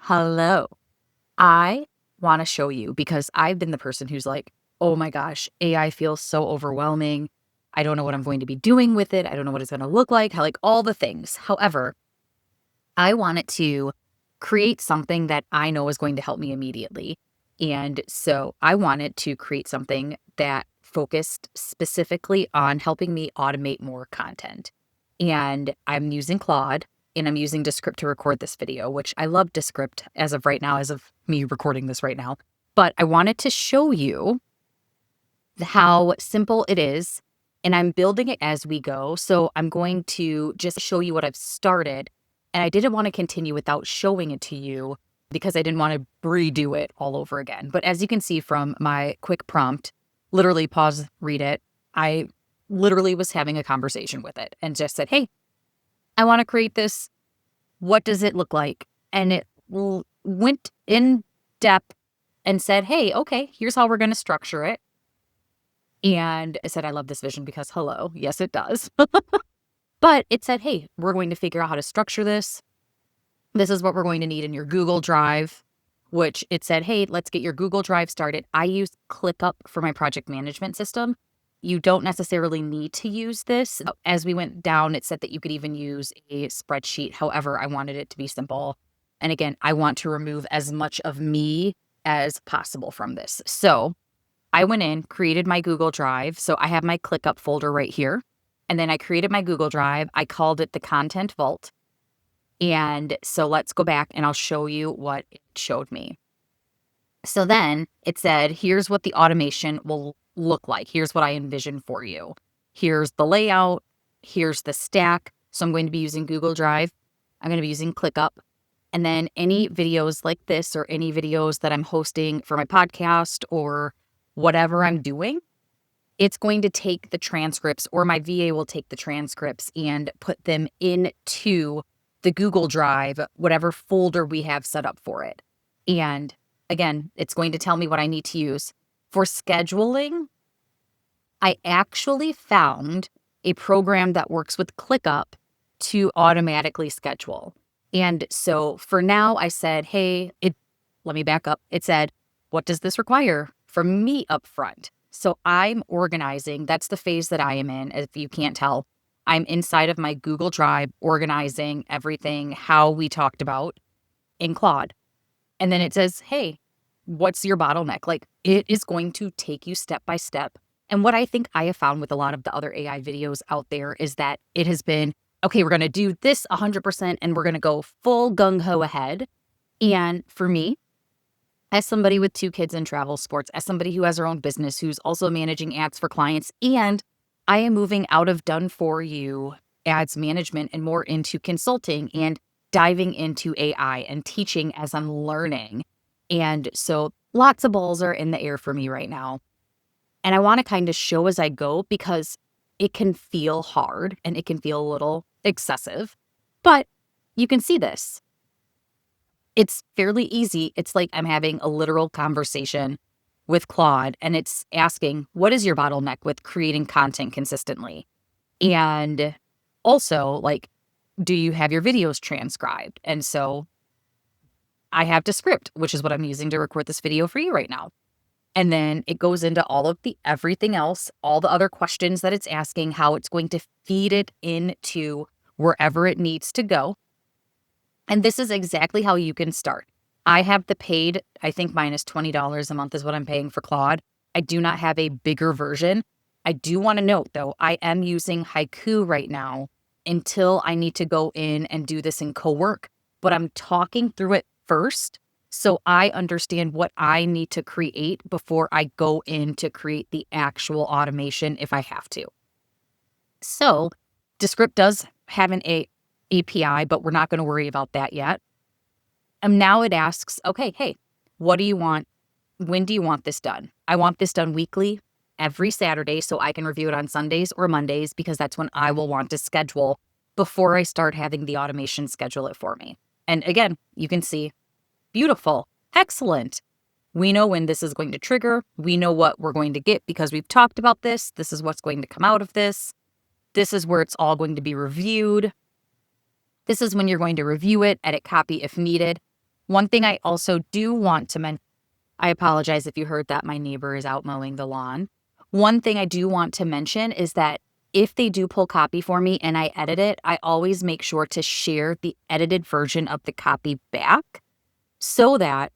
Hello. I want to show you because I've been the person who's like, oh my gosh, AI feels so overwhelming. I don't know what I'm going to be doing with it. I don't know what it's going to look like, how, like all the things. However, I wanted to create something that I know is going to help me immediately. And so I wanted to create something that focused specifically on helping me automate more content. And I'm using Claude and I'm using Descript to record this video, which I love Descript as of right now, as of me recording this right now. But I wanted to show you how simple it is. And I'm building it as we go. So I'm going to just show you what I've started. And I didn't want to continue without showing it to you because I didn't want to redo it all over again. But as you can see from my quick prompt, literally pause, read it. I literally was having a conversation with it and just said, hey, I want to create this. What does it look like? And it went in depth and said, hey, okay, here's how we're going to structure it. And it said, I love this vision because hello. Yes, it does. But it said, hey, we're going to figure out how to structure this. This is what we're going to need in your Google Drive, which it said, hey, let's get your Google Drive started. I use ClickUp for my project management system. You don't necessarily need to use this. As we went down, it said that you could even use a spreadsheet. However, I wanted it to be simple. And again, I want to remove as much of me as possible from this. So I went in, created my Google Drive. So I have my ClickUp folder right here. And then I created my Google Drive. I called it the Content Vault. And so let's go back and I'll show you what it showed me. So then it said, here's what the automation will look like. Here's what I envision for you. Here's the layout. Here's the stack. So I'm going to be using Google Drive. I'm going to be using ClickUp. And then any videos like this or any videos that I'm hosting for my podcast or whatever I'm doing, it's going to take the transcripts, or my VA will take the transcripts and put them into the Google Drive, whatever folder we have set up for it. And again, it's going to tell me what I need to use. For scheduling, I actually found a program that works with ClickUp to automatically schedule. And so for now, I said, hey, let me back up. It said, what does this require from me up front? So I'm organizing. That's the phase that I am in. If you can't tell, I'm inside of my Google Drive, organizing everything, how we talked about in Claude. And then it says, hey, what's your bottleneck? Like, it is going to take you step by step. And what I think I have found with a lot of the other AI videos out there is that it has been, okay, we're going to do this 100% and we're going to go full gung-ho ahead. And for me, as somebody with 2 kids in travel sports, as somebody who has her own business, who's also managing ads for clients, and I am moving out of done-for-you ads management and more into consulting and diving into AI and teaching as I'm learning. And so lots of balls are in the air for me right now. And I want to kind of show as I go because it can feel hard and it can feel a little excessive, but you can see this. It's fairly easy. It's like I'm having a literal conversation with Claude and it's asking, what is your bottleneck with creating content consistently? And also, like, do you have your videos transcribed? And so I have Descript, which is what I'm using to record this video for you right now. And then it goes into all of the everything else, all the other questions that it's asking, how it's going to feed it into wherever it needs to go. And this is exactly how you can start. I have the paid, I think mine is $20 a month is what I'm paying for Claude. I do not have a bigger version. I do want to note, though, I am using Haiku right now until I need to go in and do this in co-work. But I'm talking through it first so I understand what I need to create before I go in to create the actual automation if I have to. So Descript does have an API, but we're not going to worry about that yet. And now it asks, okay, hey, what do you want? When do you want this done? I want this done weekly, every Saturday, so I can review it on Sundays or Mondays because that's when I will want to schedule before I start having the automation schedule it for me. And again, you can see, beautiful, excellent. We know when this is going to trigger. We know what we're going to get because we've talked about this. This is what's going to come out of this. This is where it's all going to be reviewed. This is when you're going to review it, edit copy if needed. One thing I also do want to mention, I apologize if you heard that my neighbor is out mowing the lawn. One thing I do want to mention is that if they do pull copy for me and I edit it, I always make sure to share the edited version of the copy back so that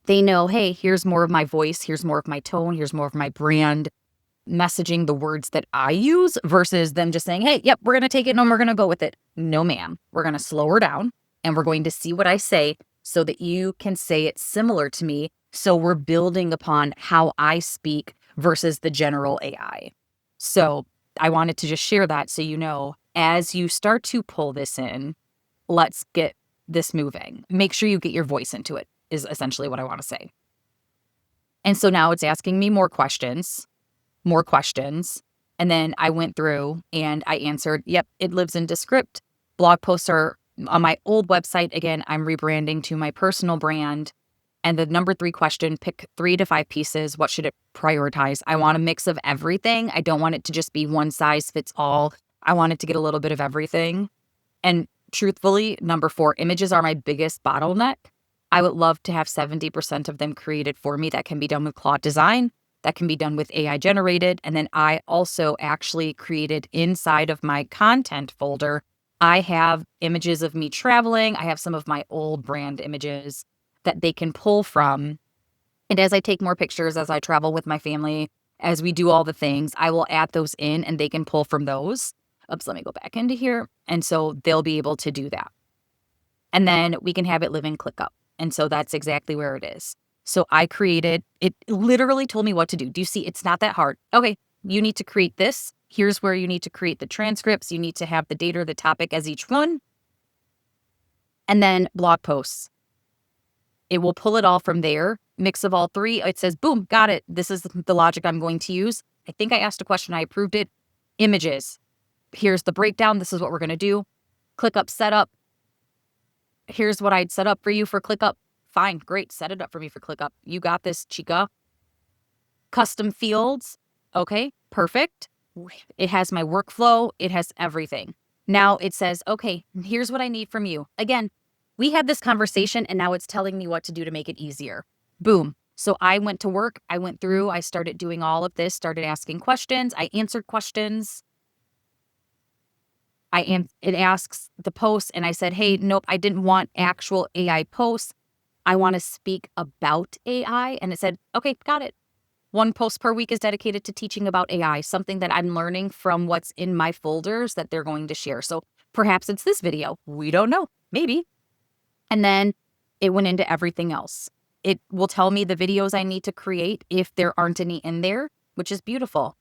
they know, hey, here's more of my voice, here's more of my tone, here's more of my brand messaging, the words that I use versus them just saying, hey, yep, we're going to take it and we're going to go with it. No, ma'am. We're going to slow her down and we're going to see what I say so that you can say it similar to me. So we're building upon how I speak versus the general AI. So I wanted to just share that so you know, as you start to pull this in, let's get this moving. Make sure you get your voice into it, is essentially what I want to say. And so now it's asking me more questions. And then I went through and I answered, yep, it lives in Descript. Blog posts are on my old website. Again, I'm rebranding to my personal brand. And the number 3 question, pick 3 to 5 pieces. What should it prioritize? I want a mix of everything. I don't want it to just be one size fits all. I want it to get a little bit of everything. And truthfully, number 4, images are my biggest bottleneck. I would love to have 70% of them created for me. That can be done with Claude Design. That can be done with AI generated. And then I also actually created inside of my content folder, I have images of me traveling. I have some of my old brand images that they can pull from. And as I take more pictures, as I travel with my family, as we do all the things, I will add those in and they can pull from those. Oops, let me go back into here. And so they'll be able to do that. And then we can have it live in ClickUp. And so that's exactly where it is. So I created, it literally told me what to do. Do you see? It's not that hard. Okay, you need to create this. Here's where you need to create the transcripts. You need to have the date or the topic as each one. And then blog posts. It will pull it all from there, mix of all 3. It says, boom, got it. This is the logic I'm going to use. I think I asked a question. I approved it. Images. Here's the breakdown. This is what we're going to do. ClickUp setup. Here's what I'd set up for you for ClickUp. Fine, great. Set it up for me for ClickUp. You got this, chica. Custom fields. Okay, perfect. It has my workflow. It has everything. Now it says, okay, here's what I need from you. Again, we had this conversation and now it's telling me what to do to make it easier. Boom. So I went to work. I went through. I started doing all of this, started asking questions. I answered questions. It asks the post and I said, hey, nope, I didn't want actual AI posts. I want to speak about AI. And it said, okay, got it. 1 post per week is dedicated to teaching about AI, something that I'm learning from what's in my folders that they're going to share. So perhaps it's this video. We don't know. Maybe. And then it went into everything else. It will tell me the videos I need to create if there aren't any in there, which is beautiful.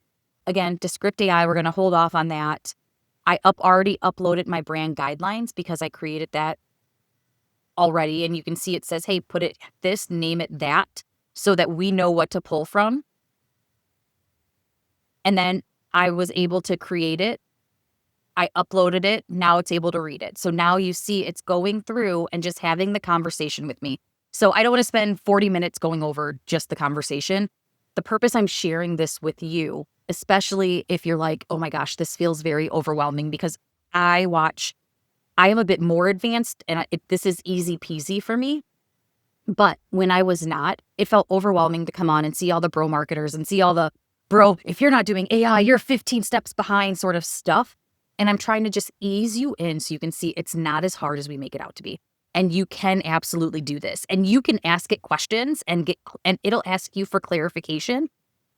Again, Descript AI, we're going to hold off on that. I already uploaded my brand guidelines because I created that already. And you can see it says, hey, put it this, name it that, so that we know what to pull from. And then I was able to create it. I uploaded it. Now it's able to read it. So now you see it's going through and just having the conversation with me. So I don't want to spend 40 minutes going over just the conversation. The purpose I'm sharing this with you, especially if you're like, oh my gosh, this feels very overwhelming, because I am a bit more advanced and this is easy peasy for me. But when I was not, it felt overwhelming to come on and see all the bro marketers and see all the, bro, if you're not doing AI, you're 15 steps behind sort of stuff. And I'm trying to just ease you in so you can see it's not as hard as we make it out to be. And you can absolutely do this. And you can ask it questions and it'll ask you for clarification.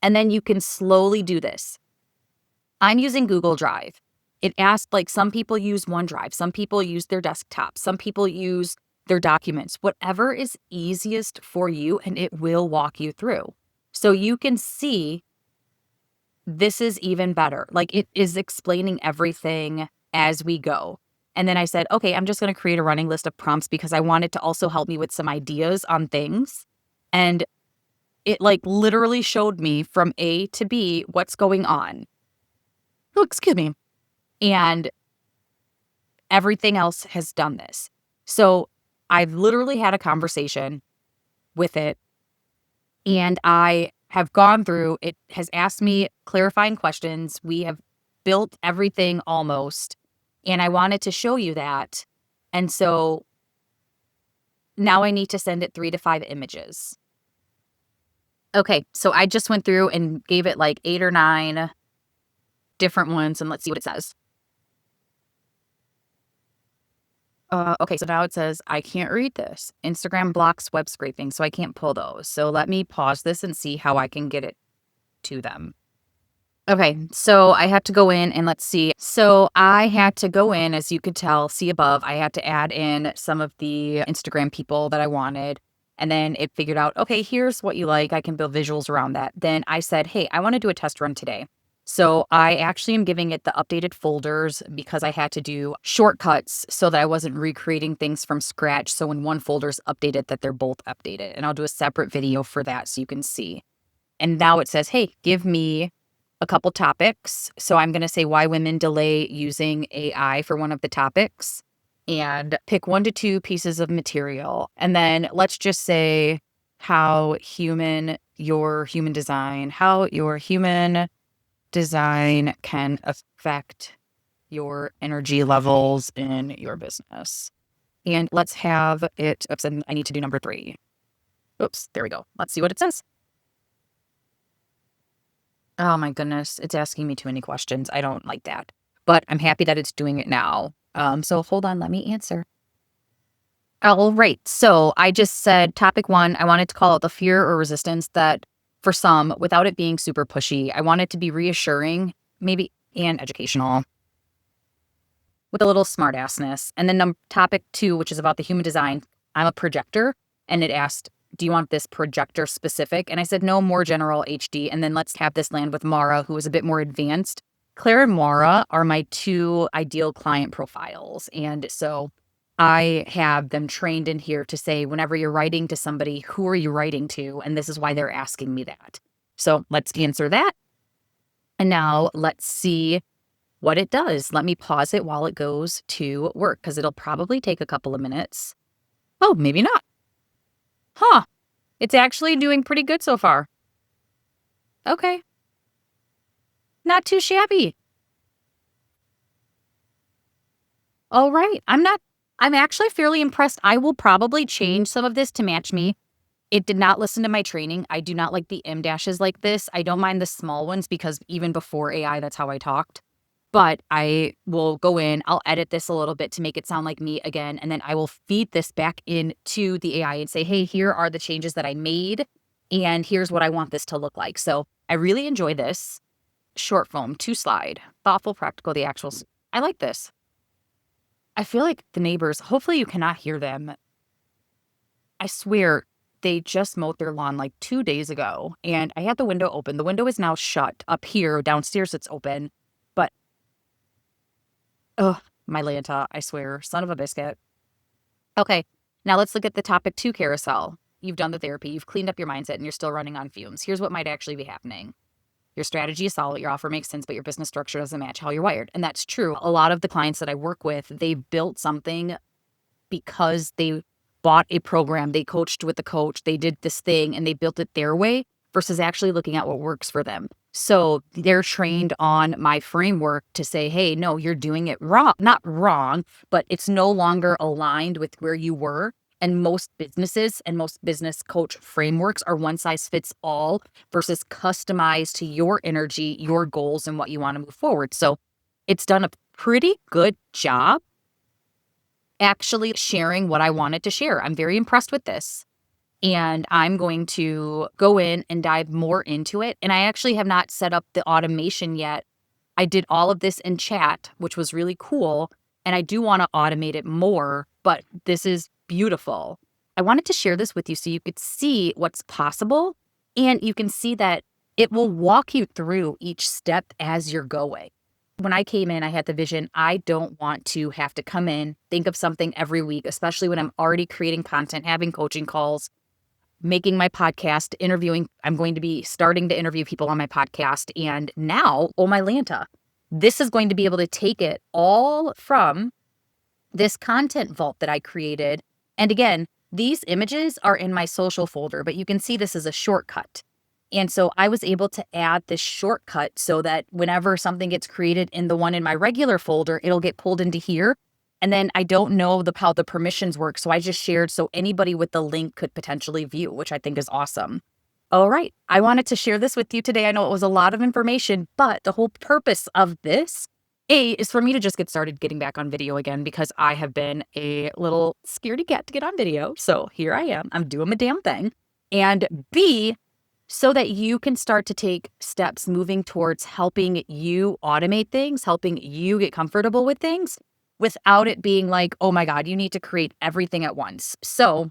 And then you can slowly do this. I'm using Google Drive. It asked, like, some people use OneDrive, some people use their desktop, some people use their documents, whatever is easiest for you, and it will walk you through. So you can see this is even better. Like, it is explaining everything as we go. And then I said, okay, I'm just going to create a running list of prompts because I want it to also help me with some ideas on things. And it like literally showed me from A to B what's going on. Oh, excuse me. And everything else has done this. So I've literally had a conversation with it, and I have gone through, it has asked me clarifying questions. We have built everything almost, and I wanted to show you that. And so Now I need to send it 3 to 5 images. Okay, so I just went through and gave it like 8 or 9 different ones, and let's see what it says. Okay, so now it says, I can't read this. Instagram blocks web scraping, so I can't pull those. So let me pause this and see how I can get it to them. Okay, so I had to go in and let's see. So I had to go in, as you could tell, see above, I had to add in some of the Instagram people that I wanted. And then it figured out, okay, here's what you like. I can build visuals around that. Then I said, hey, I want to do a test run today. So I actually am giving it the updated folders because I had to do shortcuts so that I wasn't recreating things from scratch. So when one folder's updated, that they're both updated. And I'll do a separate video for that so you can see. And now it says, hey, give me a couple topics. So I'm going to say why women delay using AI for one of the topics and pick 1 to 2 pieces of material. And then let's just say how your human design can affect your energy levels in your business. And let's have it, oops, and I need to do number 3. Oops, there we go. Let's see what it says. Oh my goodness, it's asking me too many questions. I don't like that, but I'm happy that it's doing it now. So hold on, let me answer. All right, so I just said topic 1, I wanted to call out the fear or resistance that for some, without it being super pushy, I want it to be reassuring, maybe, and educational with a little smartassness. And then topic 2, which is about the human design, I'm a projector, and it asked, do you want this projector specific? And I said, no, more general HD. And then let's have this land with Mara, who is a bit more advanced. Claire and Mara are my 2 ideal client profiles. And so I have them trained in here to say, whenever you're writing to somebody, who are you writing to? And this is why they're asking me that. So let's answer that. And now let's see what it does. Let me pause it while it goes to work because it'll probably take a couple of minutes. Oh, maybe not. Huh. It's actually doing pretty good so far. Okay. Not too shabby. All right. I'm actually fairly impressed. I will probably change some of this to match me. It did not listen to my training. I do not like the M dashes like this. I don't mind the small ones because even before AI, that's how I talked. But I will go in, I'll edit this a little bit to make it sound like me again, and then I will feed this back into the AI and say, hey, here are the changes that I made, and here's what I want this to look like. So I really enjoy this. Short form, 2 slide, thoughtful, practical, the actuals. I like this. I feel like the neighbors, hopefully you cannot hear them. I swear, they just mowed their lawn like 2 days ago, and I had the window open. The window is now shut. Up here, downstairs, it's open. But ugh, my Lanta, I swear, son of a biscuit. Okay, now let's look at the topic 2 carousel. You've done the therapy, you've cleaned up your mindset, and you're still running on fumes. Here's what might actually be happening. Your strategy is solid, your offer makes sense, but your business structure doesn't match how you're wired. And that's true. A lot of the clients that I work with, they built something because they bought a program, they coached with the coach, they did this thing, and they built it their way versus actually looking at what works for them. So they're trained on my framework to say, hey, no, you're doing it wrong. Not wrong, but it's no longer aligned with where you were. And most businesses and most business coach frameworks are one size fits all versus customized to your energy, your goals, and what you want to move forward. So it's done a pretty good job actually sharing what I wanted to share. I'm very impressed with this. And I'm going to go in and dive more into it. And I actually have not set up the automation yet. I did all of this in chat, which was really cool. And I do want to automate it more, but this is beautiful. I wanted to share this with you so you could see what's possible. And you can see that it will walk you through each step as you're going. When I came in, I had the vision, I don't want to have to come in, think of something every week, especially when I'm already creating content, having coaching calls, making my podcast, interviewing. I'm going to be starting to interview people on my podcast. And now, oh my Lanta, this is going to be able to take it all from this content vault that I created. And again, these images are in my social folder, but you can see this is a shortcut. And so I was able to add this shortcut so that whenever something gets created in the one in my regular folder, it'll get pulled into here. And then I don't know how the permissions work, so I just shared so anybody with the link could potentially view, which I think is awesome. All right, I wanted to share this with you today. I know it was a lot of information, but the whole purpose of this, A, is for me to just get started getting back on video again because I have been a little scaredy cat to get on video. So here I am. I'm doing my damn thing. And B, so that you can start to take steps moving towards helping you automate things, helping you get comfortable with things without it being like, oh my God, you need to create everything at once. So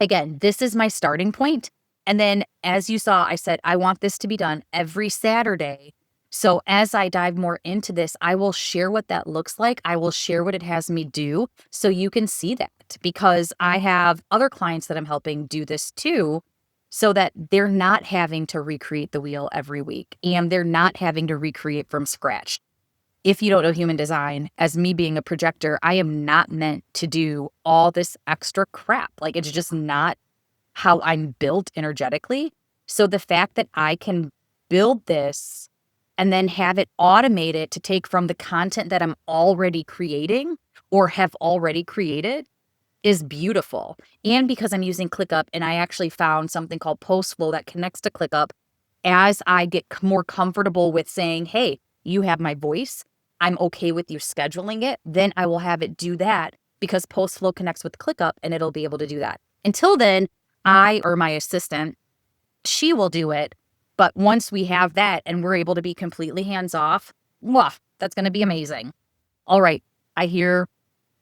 again, this is my starting point. And then as you saw, I said, I want this to be done every Saturday. So as I dive more into this, I will share what that looks like. I will share what it has me do so you can see that because I have other clients that I'm helping do this too, so that they're not having to recreate the wheel every week and they're not having to recreate from scratch. If you don't know human design, as me being a projector, I am not meant to do all this extra crap. Like it's just not how I'm built energetically. So the fact that I can build this and then have it automated to take from the content that I'm already creating or have already created is beautiful. And because I'm using ClickUp and I actually found something called Postflow that connects to ClickUp, as I get more comfortable with saying, hey, you have my voice, I'm okay with you scheduling it, then I will have it do that because Postflow connects with ClickUp and it'll be able to do that. Until then, I or my assistant, she will do it. But once we have that and we're able to be completely hands off, woof, that's going to be amazing. All right. I hear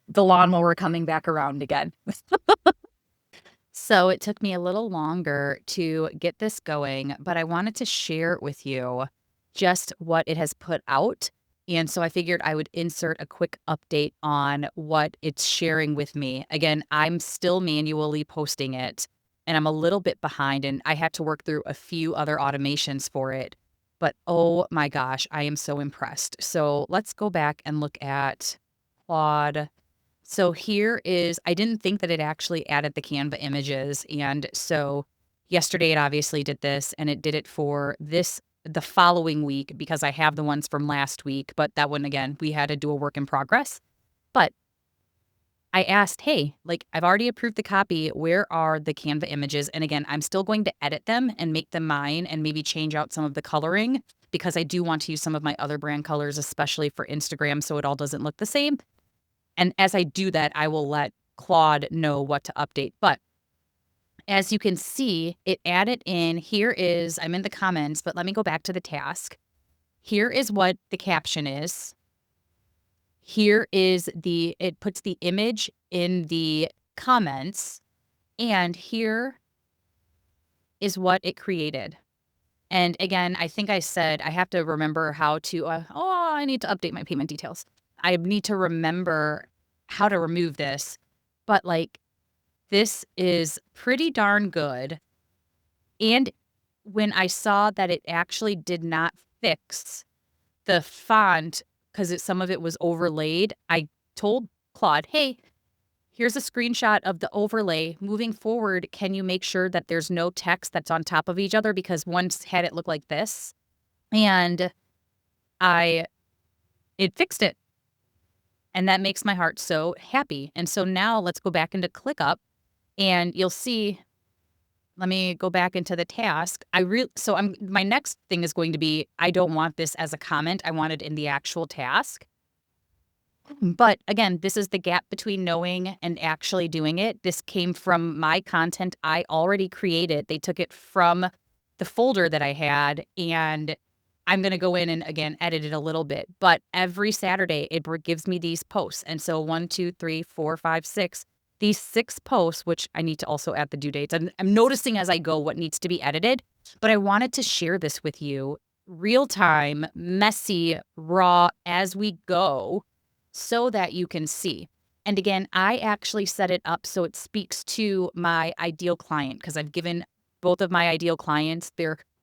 the lawnmower coming back around again. So it took me a little longer to get this going, but I wanted to share with you just what it has put out. And so I figured I would insert a quick update on what it's sharing with me. Again, I'm still manually posting it and I'm a little bit behind and I had to work through a few other automations for it. But oh my gosh, I am so impressed. So let's go back and look at Claude. So here is, I didn't think that it actually added the Canva images. And so yesterday it obviously did this and it did it for the following week because I have the ones from last week. But that one, again, we had to do a work in progress. But I asked, hey, like I've already approved the copy. Where are the Canva images? And again, I'm still going to edit them and make them mine and maybe change out some of the coloring because I do want to use some of my other brand colors, especially for Instagram, so it all doesn't look the same. And as I do that, I will let Claude know what to update. But as you can see, it added in, here is, I'm in the comments, but let me go back to the task. Here is what the caption is. Here is it puts the image in the comments. And here is what it created. And again, I think I said I have to remember how to, I need to update my payment details. I need to remember how to remove this. But like, this is pretty darn good. And when I saw that it actually did not fix the font, because some of it was overlaid, I told Claude, hey, here's a screenshot of the overlay. Moving forward, can you make sure that there's no text that's on top of each other? Because once had it look like this. And it fixed it. And that makes my heart so happy. And so now let's go back into ClickUp and you'll see, let me go back into the task. My next thing is going to be, I don't want this as a comment. I want it in the actual task. But again, this is the gap between knowing and actually doing it. This came from my content I already created. They took it from the folder that I had, and I'm going to go in and, again, edit it a little bit. But every Saturday, it gives me these posts. And so 1, 2, 3, 4, 5, 6, these 6 posts, which I need to also add the due dates. I'm noticing as I go what needs to be edited. But I wanted to share this with you, real time, messy, raw, as we go, so that you can see. And again, I actually set it up so it speaks to my ideal client because I've given both of my ideal clients,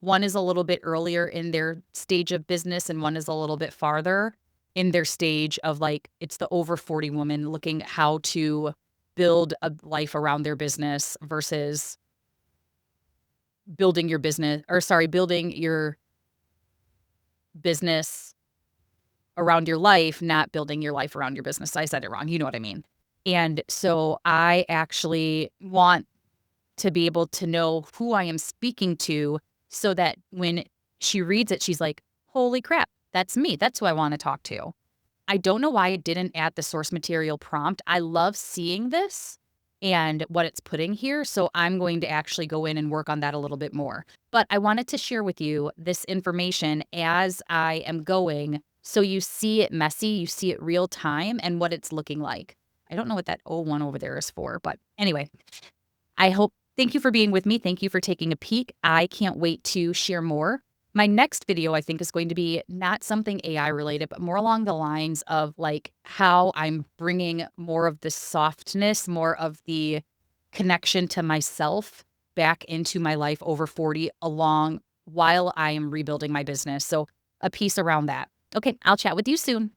one is a little bit earlier in their stage of business and one is a little bit farther in their stage of, like, it's the over 40 woman looking how to build a life around their business versus building your business around your life, not building your life around your business. I said it wrong. You know what I mean? And so I actually want to be able to know who I am speaking to so that when she reads it, she's like, holy crap, that's me. That's who I want to talk to. I don't know why it didn't add the source material prompt. I love seeing this and what it's putting here. So I'm going to actually go in and work on that a little bit more. But I wanted to share with you this information as I am going so you see it messy, you see it real time and what it's looking like. I don't know what that O1 over there is for, but anyway, thank you for being with me. Thank you for taking a peek. I can't wait to share more. My next video, I think, is going to be not something AI related, but more along the lines of like how I'm bringing more of the softness, more of the connection to myself back into my life over 40 along while I am rebuilding my business. So a piece around that. Okay, I'll chat with you soon.